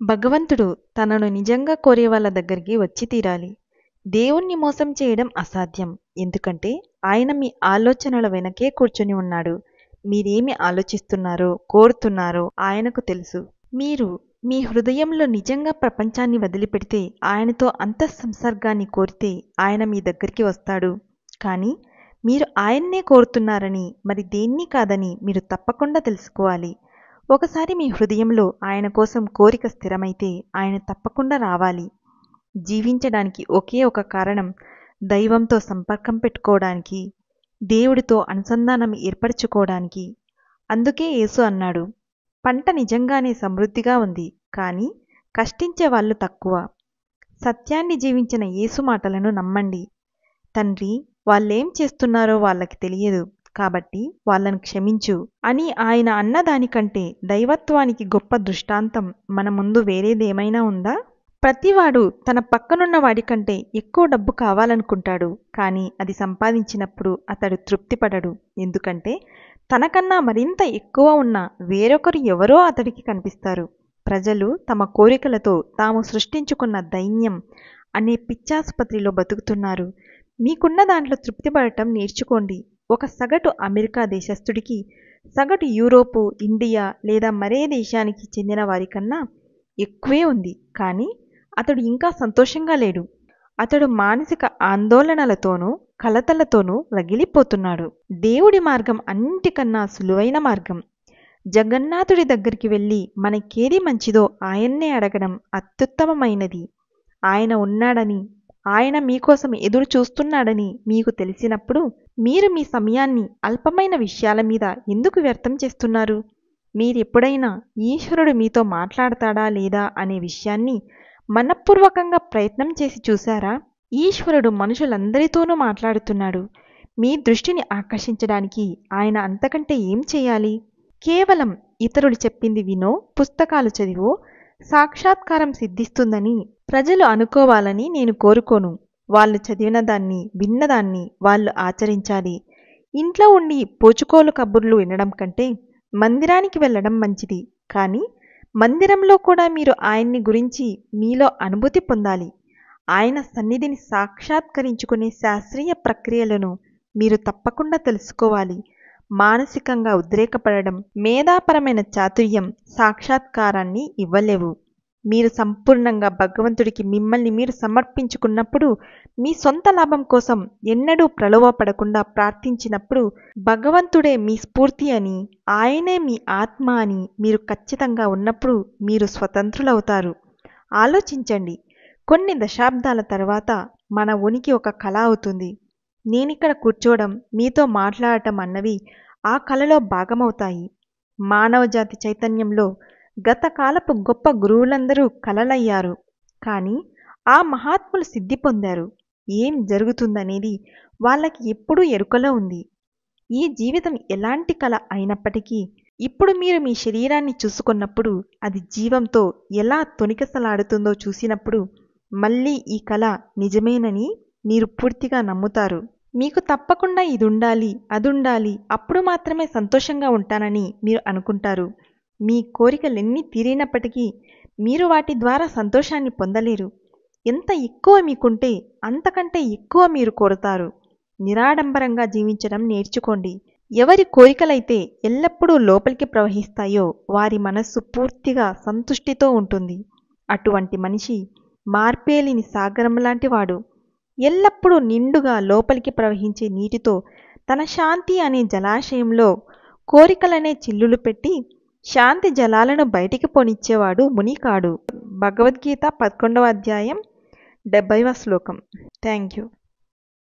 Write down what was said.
భగవంతుడు తనను నిజంగా కోరే వాళ్ళ దగ్గరికి వచ్చి తీరాలి. దేవుణ్ణి మోసం చేయడం అసాధ్యం. ఎందుకంటే ఆయన మీ ఆలోచనల వెనకే కూర్చొని ఉన్నాడు. మీరేమి ఆలోచిస్తున్నారో, కోరుతున్నారో ఆయనకు తెలుసు. మీరు మీ హృదయంలో నిజంగా ప్రపంచాన్ని వదిలిపెడితే, ఆయనతో అంతఃసంసర్గాన్ని కోరితే ఆయన మీ దగ్గరికి వస్తాడు. కానీ మీరు ఆయన్నే కోరుతున్నారని, మరి దేన్ని కాదని మీరు తప్పకుండా తెలుసుకోవాలి. ఒకసారి మీ హృదయంలో ఆయన కోసం కోరిక స్థిరమైతే ఆయన తప్పకుండా రావాలి. జీవించడానికి ఒకే ఒక కారణం దైవంతో సంపర్కం పెట్టుకోవడానికి, దేవుడితో అనుసంధానం ఏర్పరచుకోవడానికి. అందుకే యేసు అన్నాడు, పంట నిజంగానే సమృద్ధిగా ఉంది, కానీ కష్టించే వాళ్ళు తక్కువ. సత్యాన్ని జీవించిన యేసు మాటలను నమ్మండి. తండ్రి, వాళ్ళేం చేస్తున్నారో వాళ్ళకి తెలియదు, కాబట్టి వాళ్ళను క్షమించు అని ఆయన అన్నదానికంటే దైవత్వానికి గొప్ప దృష్టాంతం మన ముందు వేరేదేమైనా ఉందా? ప్రతివాడు తన పక్కనున్న వాడికంటే ఎక్కువ డబ్బు కావాలనుకుంటాడు, కానీ అది సంపాదించినప్పుడు అతడు తృప్తిపడడు. ఎందుకంటే తనకన్నా మరింత ఎక్కువ ఉన్న వేరొకరు ఎవరో అతడికి కనిపిస్తారు. ప్రజలు తమ కోరికలతో తాము సృష్టించుకున్న దైన్యం అనే పిచ్చాసుపత్రిలో బతుకుతున్నారు. మీకున్న దాంట్లో తృప్తిపడటం నేర్చుకోండి. ఒక సగటు అమెరికా దేశస్థుడికి సగటు యూరోపు, ఇండియా లేదా మరే దేశానికి చెందిన వారికన్నా ఎక్కువే ఉంది, కానీ అతడు ఇంకా సంతోషంగా లేడు. అతడు మానసిక ఆందోళనలతోనూ కలతలతోనూ రగిలిపోతున్నాడు. దేవుడి మార్గం అన్నిటికన్నా సులువైన మార్గం. జగన్నాథుడి దగ్గరికి వెళ్ళి మనకేది మంచిదో ఆయన్నే అడగడం అత్యుత్తమమైనది. ఆయన ఉన్నాడని, ఆయన మీకోసం ఎదురు చూస్తున్నాడని మీకు తెలిసినప్పుడు మీరు మీ సమయాన్ని అల్పమైన విషయాల మీద ఎందుకు వ్యర్థం చేస్తున్నారు? మీరెప్పుడైనా ఈశ్వరుడు మీతో మాట్లాడతాడా లేదా అనే విషయాన్ని మనఃపూర్వకంగా ప్రయత్నం చేసి చూశారా? ఈశ్వరుడు మనుషులందరితోనూ మాట్లాడుతున్నాడు. మీ దృష్టిని ఆకర్షించడానికి ఆయన అంతకంటే ఏం చేయాలి? కేవలం ఇతరులు చెప్పింది వినో, పుస్తకాలు చదివో సాక్షాత్కారం సిద్ధిస్తుందని ప్రజలు అనుకోవాలని నేను కోరుకోను. వాళ్ళు చదివిన దాన్ని, విన్నదాన్ని వాళ్ళు ఆచరించాలి. ఇంట్లో ఉండి పోచుకోలు కబుర్లు వినడం కంటే మందిరానికి వెళ్ళడం మంచిది. కానీ మందిరంలో కూడా మీరు ఆయన్ని గురించి మీలో అనుభూతి పొందాలి. ఆయన సన్నిధిని సాక్షాత్కరించుకునే శాస్త్రీయ ప్రక్రియలను మీరు తప్పకుండా తెలుసుకోవాలి. మానసికంగా ఉద్రేకపడడం, మేధాపరమైన చాతుర్యం సాక్షాత్కారాన్ని ఇవ్వలేవు. మీరు సంపూర్ణంగా భగవంతుడికి మిమ్మల్ని మీరు సమర్పించుకున్నప్పుడు, మీ సొంత లాభం కోసం ఎన్నడూ ప్రలోభపడకుండా ప్రార్థించినప్పుడు భగవంతుడే మీ స్ఫూర్తి అని, ఆయనే మీ ఆత్మ అని మీరు ఖచ్చితంగా ఉన్నప్పుడు మీరు స్వతంత్రులవుతారు. ఆలోచించండి, కొన్ని దశాబ్దాల తర్వాత మన ఉనికి ఒక కళ అవుతుంది. నేనిక్కడ కూర్చోవడం, మీతో మాట్లాడటం అన్నవి ఆ కళలో భాగమవుతాయి. మానవజాతి చైతన్యంలో గతకాలపు గొప్ప గురువులందరూ కలలయ్యారు, కానీ ఆ మహాత్ములు సిద్ధి పొందారు. ఏం జరుగుతుందనేది వాళ్ళకి ఎప్పుడూ ఎరుకలో ఉంది. ఈ జీవితం ఎలాంటి కళ అయినప్పటికీ ఇప్పుడు మీరు మీ శరీరాన్ని చూసుకున్నప్పుడు, అది జీవంతో ఎలా తొణికిసలాడుతుందో చూసినప్పుడు మళ్ళీ ఈ కళ నిజమేనని మీరు పూర్తిగా నమ్ముతారు. మీకు తప్పకుండా ఇదుండాలి, అదుండాలి, అప్పుడు మాత్రమే సంతోషంగా ఉంటానని మీరు అనుకుంటారు. మీ కోరికలెన్ని తీరినప్పటికీ మీరు వాటి ద్వారా సంతోషాన్ని పొందలేరు. ఎంత ఎక్కువ మీకుంటే అంతకంటే ఎక్కువ మీరు కోరుతారు. నిరాడంబరంగా జీవించడం నేర్చుకోండి. ఎవరి కోరికలైతే ఎల్లప్పుడూ లోపలికి ప్రవహిస్తాయో వారి మనస్సు పూర్తిగా సంతుష్టితో ఉంటుంది. అటువంటి మనిషి మార్పేలిని సాగరంలాంటి వాడు. ఎల్లప్పుడూ నిండుగా లోపలికి ప్రవహించే నీటితో తన శాంతి అనే జలాశయంలో కోరికలనే చిల్లులు పెట్టి శాంతి జలాలను బయటికి పోనిచ్చేవాడు ముని కాడు. భగవద్గీత 11వ అధ్యాయం 70వ శ్లోకం. Thank you.